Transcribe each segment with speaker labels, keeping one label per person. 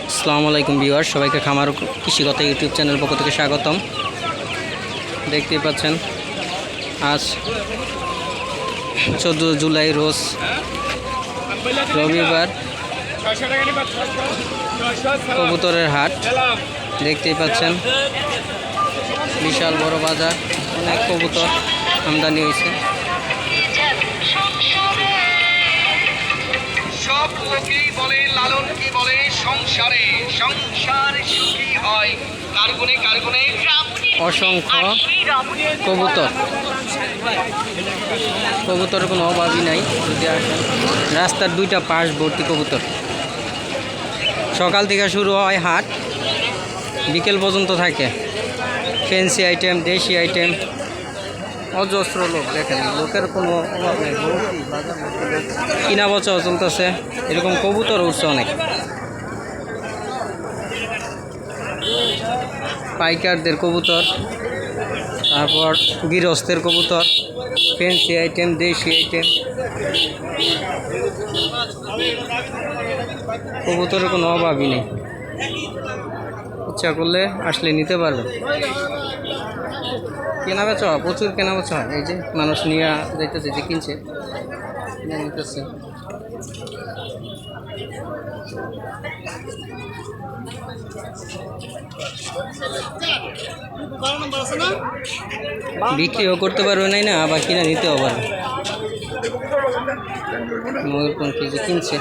Speaker 1: আসসালামু আলাইকুম ভিউয়ার, সবাইকে খামার কৃষিগত ইউটিউব চ্যানেল পক্ষ থেকে স্বাগতম। দেখতেই পাচ্ছেন আজ 14 জুলাই রোজ রবিবার কবুতরের হাট। দেখতেই পাচ্ছেন বিশাল বড় বাজার, অনেক কবুতর আমদানি হয়েছে।
Speaker 2: সব লোকেই বলে লালন কি বলে সংসারে সংসার সুখী হয় কারগুনে কারগুনে
Speaker 1: অসংখ্য কবুতর, কবুতরের কোনো অভাবই নাই। যদি আসেন রাস্তার দুইটা পাশ ভর্তি কবুতর। সকাল থেকে শুরু হয় হাট, বিকেল পর্যন্ত থাকে। ফ্যান্সি আইটেম, দেশি আইটেম, অজস্র লোক। দেখেন লোকের কোনো অভাব নেই, কিনা বচা চলতেছে। এরকম কবুতর উঠছে অনেক। পাইকারদের কবুতর, তারপর গৃহস্থের কবুতর, ফ্যান্সি আইটেম, দেশি আইটেম, কবুতরের কোনো অভাবই নেই। ইচ্ছা করলে আসলে নিতে পারবেন। কেনা বেচা হয়, প্রচুর কেনা বেচা হয়। এই যে মানুষ নিয়ে যাইতেছে, যে কিনছে নিতেছে। বিক্রিও করতে পারবে নাই না, আবার কিনে নিতেও পারবে। ময়ূরপঙ্খী যে কিনছে,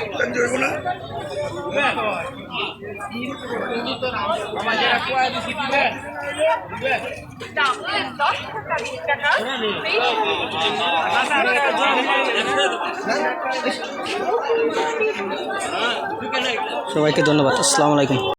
Speaker 1: সবাইকে ধন্যবাদ। আসসালামু আলাইকুম।